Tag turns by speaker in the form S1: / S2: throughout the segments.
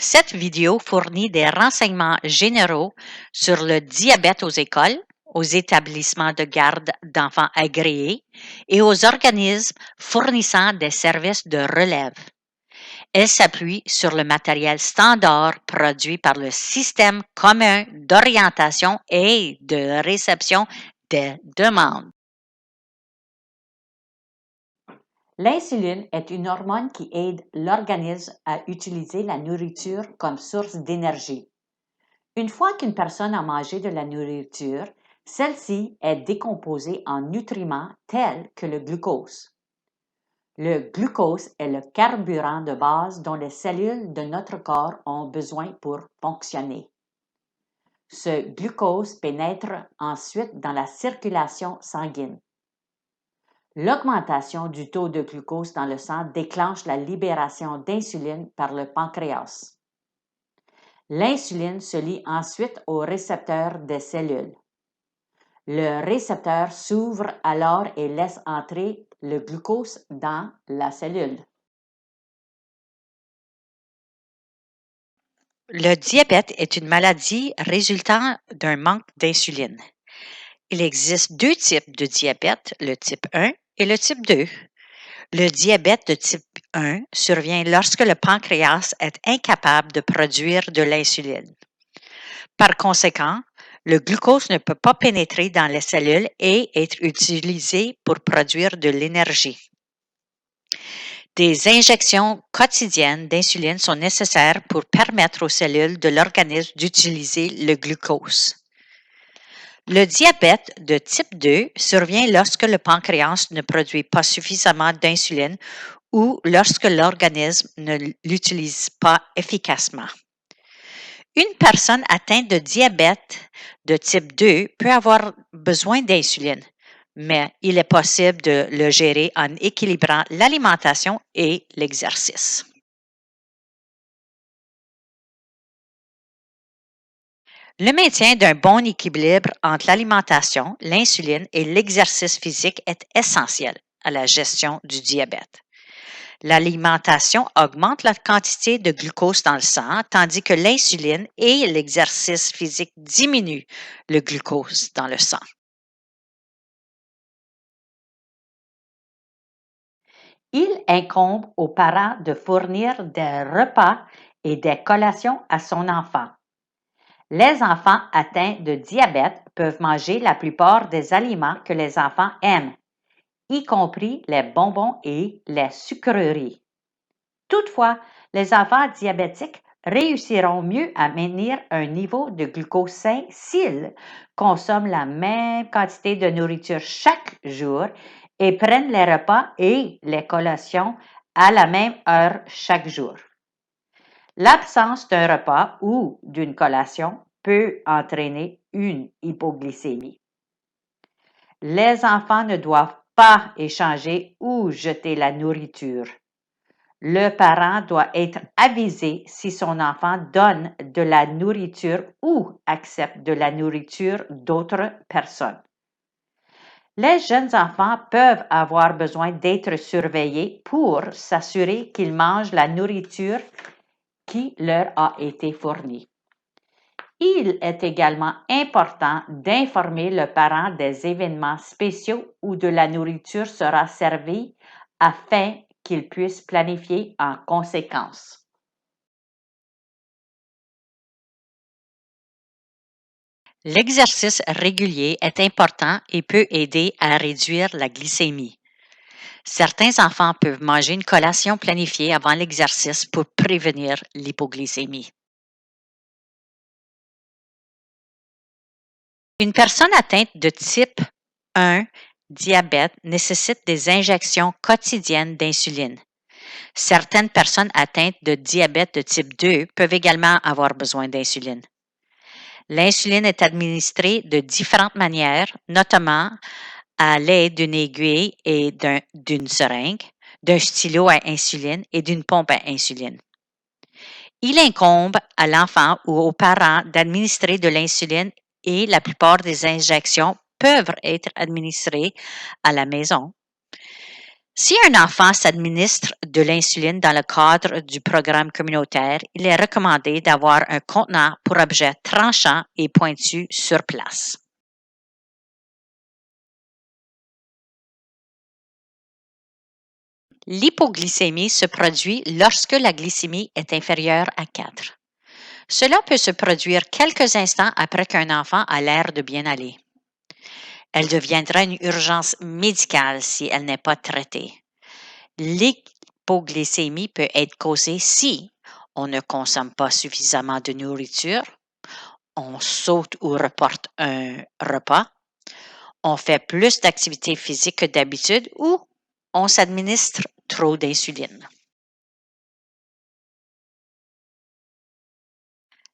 S1: Cette vidéo fournit des renseignements généraux sur le diabète aux écoles, aux établissements de garde d'enfants agréés et aux organismes fournissant des services de relève. Elle s'appuie sur le matériel standard produit par le Système commun d'orientation et de réception des demandes. L'insuline est une hormone qui aide l'organisme à utiliser la nourriture comme source d'énergie. Une fois qu'une personne a mangé de la nourriture, celle-ci est décomposée en nutriments tels que le glucose. Le glucose est le carburant de base dont les cellules de notre corps ont besoin pour fonctionner. Ce glucose pénètre ensuite dans la circulation sanguine. L'augmentation du taux de glucose dans le sang déclenche la libération d'insuline par le pancréas. L'insuline se lie ensuite au récepteur des cellules. Le récepteur s'ouvre alors et laisse entrer le glucose dans la cellule. Le diabète est une maladie résultant d'un manque d'insuline. Il existe deux types de diabète, le type 1 et le type 2. Le diabète de type 1 survient lorsque le pancréas est incapable de produire de l'insuline. Par conséquent, le glucose ne peut pas pénétrer dans les cellules et être utilisé pour produire de l'énergie. Des injections quotidiennes d'insuline sont nécessaires pour permettre aux cellules de l'organisme d'utiliser le glucose. Le diabète de type 2 survient lorsque le pancréas ne produit pas suffisamment d'insuline ou lorsque l'organisme ne l'utilise pas efficacement. Une personne atteinte de diabète de type 2 peut avoir besoin d'insuline, mais il est possible de le gérer en équilibrant l'alimentation et l'exercice. Le maintien d'un bon équilibre entre l'alimentation, l'insuline et l'exercice physique est essentiel à la gestion du diabète. L'alimentation augmente la quantité de glucose dans le sang, tandis que l'insuline et l'exercice physique diminuent le glucose dans le sang. Il incombe aux parents de fournir des repas et des collations à son enfant. Les enfants atteints de diabète peuvent manger la plupart des aliments que les enfants aiment, y compris les bonbons et les sucreries. Toutefois, les enfants diabétiques réussiront mieux à maintenir un niveau de glucose sain s'ils consomment la même quantité de nourriture chaque jour et prennent les repas et les collations à la même heure chaque jour. L'absence d'un repas ou d'une collation peut entraîner une hypoglycémie. Les enfants ne doivent pas échanger ou jeter la nourriture. Le parent doit être avisé si son enfant donne de la nourriture ou accepte de la nourriture d'autres personnes. Les jeunes enfants peuvent avoir besoin d'être surveillés pour s'assurer qu'ils mangent la nourriture qui leur a été fournie. Il est également important d'informer le parent des événements spéciaux où de la nourriture sera servie afin qu'il puisse planifier en conséquence. L'exercice régulier est important et peut aider à réduire la glycémie. Certains enfants peuvent manger une collation planifiée avant l'exercice pour prévenir l'hypoglycémie. Une personne atteinte de type 1 diabète nécessite des injections quotidiennes d'insuline. Certaines personnes atteintes de diabète de type 2 peuvent également avoir besoin d'insuline. L'insuline est administrée de différentes manières, notamment à l'aide d'une aiguille et d'une seringue, d'un stylo à insuline et d'une pompe à insuline. Il incombe à l'enfant ou aux parents d'administrer de l'insuline et la plupart des injections peuvent être administrées à la maison. Si un enfant s'administre de l'insuline dans le cadre du programme communautaire, il est recommandé d'avoir un contenant pour objets tranchants et pointus sur place. L'hypoglycémie se produit lorsque la glycémie est inférieure à 4. Cela peut se produire quelques instants après qu'un enfant a l'air de bien aller. Elle deviendra une urgence médicale si elle n'est pas traitée. L'hypoglycémie peut être causée si on ne consomme pas suffisamment de nourriture, on saute ou reporte un repas, on fait plus d'activité physique que d'habitude ou on s'administre trop d'insuline.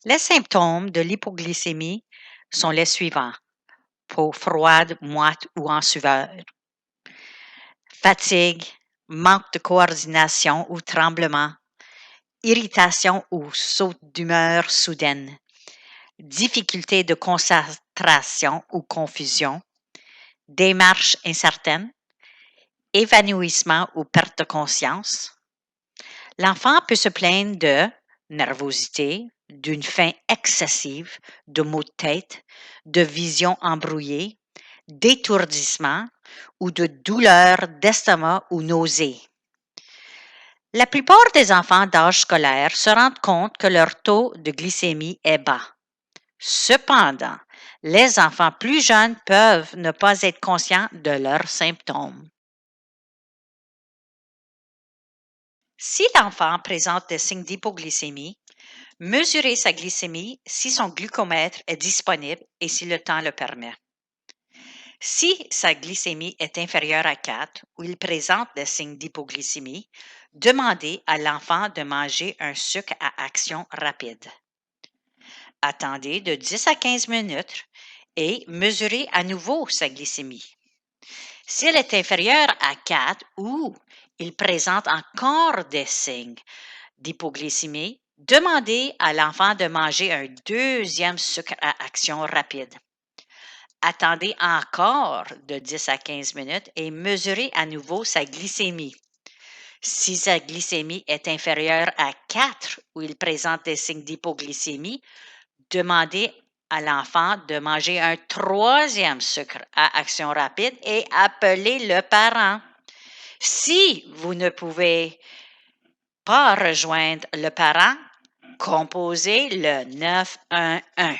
S1: Les symptômes de l'hypoglycémie sont les suivants: peau froide, moite ou en sueur, fatigue, manque de coordination ou tremblement, irritation ou saute d'humeur soudaine, difficulté de concentration ou confusion, démarche incertaine, évanouissement ou perte de conscience. L'enfant peut se plaindre de nervosité, d'une faim excessive, de maux de tête, de vision embrouillée, d'étourdissement ou de douleurs d'estomac ou nausées. La plupart des enfants d'âge scolaire se rendent compte que leur taux de glycémie est bas. Cependant, les enfants plus jeunes peuvent ne pas être conscients de leurs symptômes. Si l'enfant présente des signes d'hypoglycémie, mesurez sa glycémie si son glucomètre est disponible et si le temps le permet. Si sa glycémie est inférieure à 4 ou il présente des signes d'hypoglycémie, demandez à l'enfant de manger un sucre à action rapide. Attendez de 10 à 15 minutes et mesurez à nouveau sa glycémie. Si elle est inférieure à 4 ou il présente encore des signes d'hypoglycémie, demandez à l'enfant de manger un deuxième sucre à action rapide. Attendez encore de 10 à 15 minutes et mesurez à nouveau sa glycémie. Si sa glycémie est inférieure à 4 ou il présente des signes d'hypoglycémie, demandez à l'enfant de manger un troisième sucre à action rapide et appelez le parent. Si vous ne pouvez pas rejoindre le parent, composez le 911.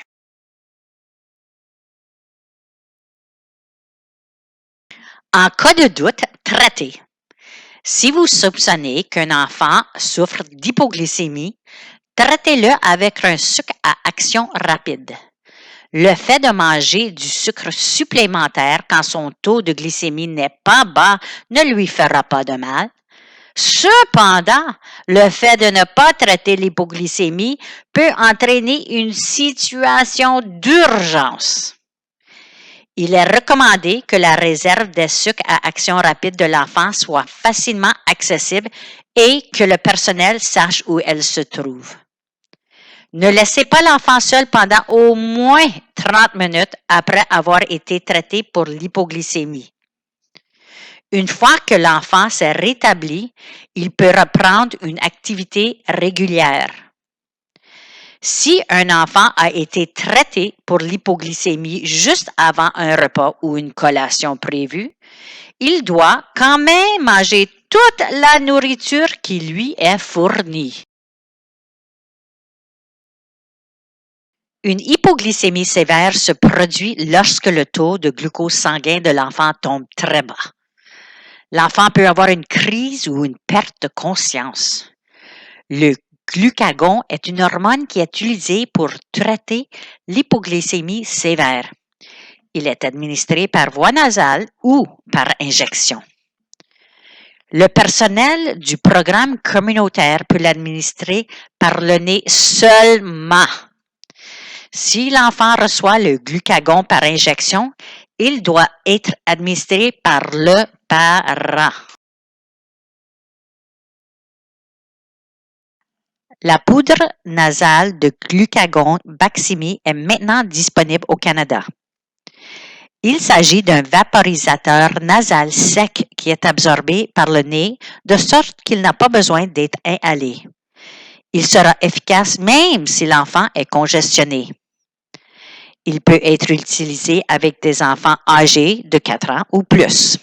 S1: En cas de doute, traitez. Si vous soupçonnez qu'un enfant souffre d'hypoglycémie, traitez-le avec un sucre à action rapide. Le fait de manger du sucre supplémentaire quand son taux de glycémie n'est pas bas ne lui fera pas de mal. Cependant, le fait de ne pas traiter l'hypoglycémie peut entraîner une situation d'urgence. Il est recommandé que la réserve des sucres à action rapide de l'enfant soit facilement accessible et que le personnel sache où elle se trouve. Ne laissez pas l'enfant seul pendant au moins 30 minutes après avoir été traité pour l'hypoglycémie. Une fois que l'enfant s'est rétabli, il peut reprendre une activité régulière. Si un enfant a été traité pour l'hypoglycémie juste avant un repas ou une collation prévue, il doit quand même manger toute la nourriture qui lui est fournie. Une hypoglycémie sévère se produit lorsque le taux de glucose sanguin de l'enfant tombe très bas. L'enfant peut avoir une crise ou une perte de conscience. Le glucagon est une hormone qui est utilisée pour traiter l'hypoglycémie sévère. Il est administré par voie nasale ou par injection. Le personnel du programme communautaire peut l'administrer par le nez seulement. Si l'enfant reçoit le glucagon par injection, il doit être administré par le parent. La poudre nasale de glucagon Baqsimi est maintenant disponible au Canada. Il s'agit d'un vaporisateur nasal sec qui est absorbé par le nez de sorte qu'il n'a pas besoin d'être inhalé. Il sera efficace même si l'enfant est congestionné. Il peut être utilisé avec des enfants âgés de 4 ans ou plus.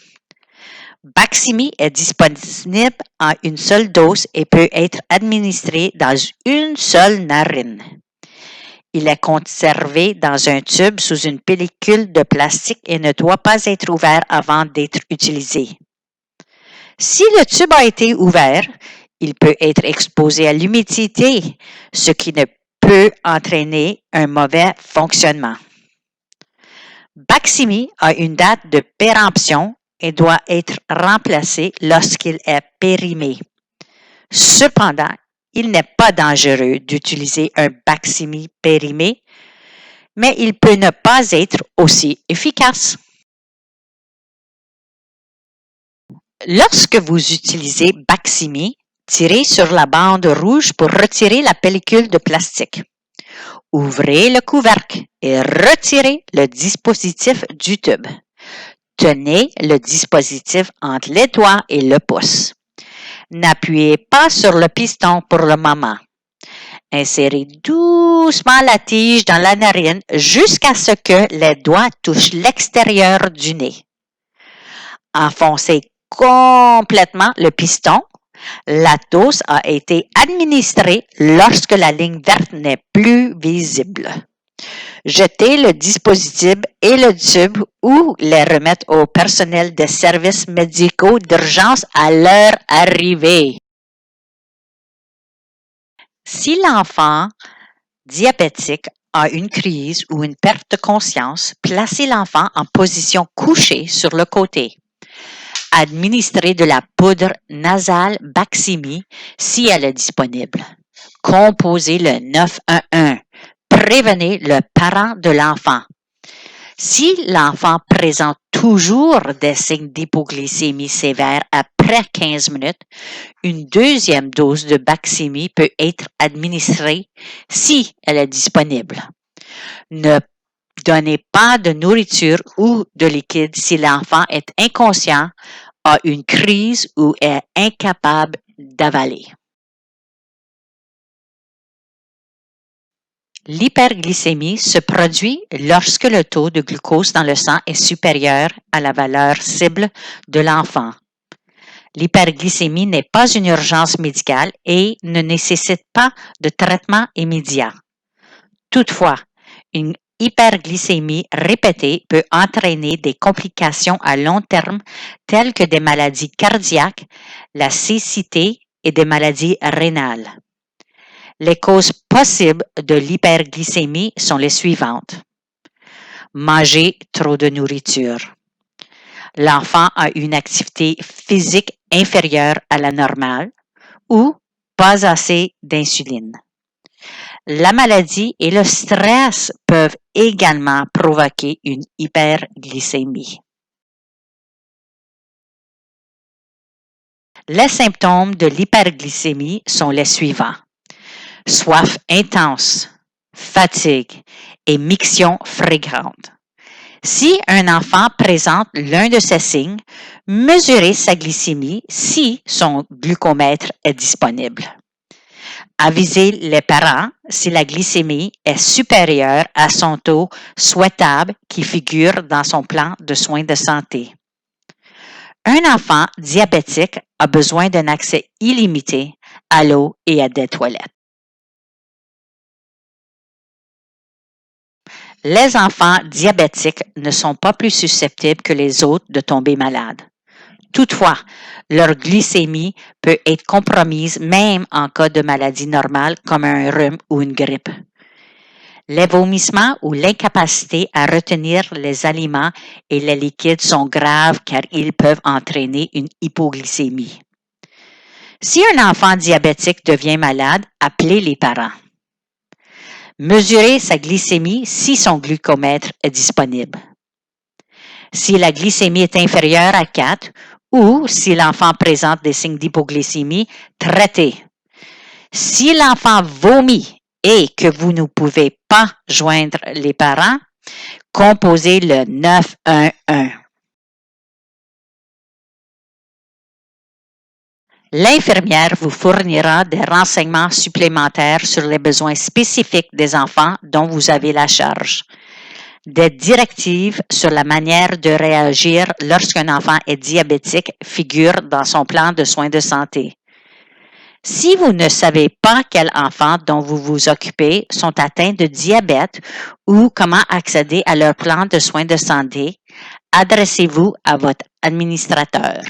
S1: Baqsimi est disponible en une seule dose et peut être administré dans une seule narine. Il est conservé dans un tube sous une pellicule de plastique et ne doit pas être ouvert avant d'être utilisé. Si le tube a été ouvert, il peut être exposé à l'humidité, ce qui ne peut entraîner un mauvais fonctionnement. Baqsimi a une date de péremption et doit être remplacé lorsqu'il est périmé. Cependant, il n'est pas dangereux d'utiliser un Baqsimi périmé, mais il peut ne pas être aussi efficace. Lorsque vous utilisez Baqsimi, tirez sur la bande rouge pour retirer la pellicule de plastique. Ouvrez le couvercle et retirez le dispositif du tube. Tenez le dispositif entre les doigts et le pouce. N'appuyez pas sur le piston pour le moment. Insérez doucement la tige dans la narine jusqu'à ce que les doigts touchent l'extérieur du nez. Enfoncez complètement le piston. La dose a été administrée lorsque la ligne verte n'est plus visible. Jetez le dispositif et le tube ou les remettre au personnel des services médicaux d'urgence à leur arrivée. Si l'enfant diabétique a une crise ou une perte de conscience, placez l'enfant en position couchée sur le côté. Administrez de la poudre nasale Baqsimi si elle est disponible. Composez le 911. Prévenez le parent de l'enfant. Si l'enfant présente toujours des signes d'hypoglycémie sévère après 15 minutes, une deuxième dose de Baqsimi peut être administrée si elle est disponible. Ne donnez pas de nourriture ou de liquide si l'enfant est inconscient, a une crise ou est incapable d'avaler. L'hyperglycémie se produit lorsque le taux de glucose dans le sang est supérieur à la valeur cible de l'enfant. L'hyperglycémie n'est pas une urgence médicale et ne nécessite pas de traitement immédiat. Toutefois, une hyperglycémie répétée peut entraîner des complications à long terme telles que des maladies cardiaques, la cécité et des maladies rénales. Les causes possibles de l'hyperglycémie sont les suivantes. Manger trop de nourriture. L'enfant a une activité physique inférieure à la normale ou pas assez d'insuline. La maladie et le stress peuvent également provoquer une hyperglycémie. Les symptômes de l'hyperglycémie sont les suivants. Soif intense, fatigue et miction fréquente. Si un enfant présente l'un de ces signes, mesurez sa glycémie si son glucomètre est disponible. Avisez les parents si la glycémie est supérieure à son taux souhaitable qui figure dans son plan de soins de santé. Un enfant diabétique a besoin d'un accès illimité à l'eau et à des toilettes. Les enfants diabétiques ne sont pas plus susceptibles que les autres de tomber malades. Toutefois, leur glycémie peut être compromise même en cas de maladie normale comme un rhume ou une grippe. Les vomissements ou l'incapacité à retenir les aliments et les liquides sont graves car ils peuvent entraîner une hypoglycémie. Si un enfant diabétique devient malade, appelez les parents. Mesurez sa glycémie si son glucomètre est disponible. Si la glycémie est inférieure à 4 ou si l'enfant présente des signes d'hypoglycémie, traitez. Si l'enfant vomit et que vous ne pouvez pas joindre les parents, Composez le 911. L'infirmière vous fournira des renseignements supplémentaires sur les besoins spécifiques des enfants dont vous avez la charge. Des directives sur la manière de réagir lorsqu'un enfant est diabétique figurent dans son plan de soins de santé. Si vous ne savez pas quels enfants dont vous vous occupez sont atteints de diabète ou comment accéder à leur plan de soins de santé, adressez-vous à votre administrateur.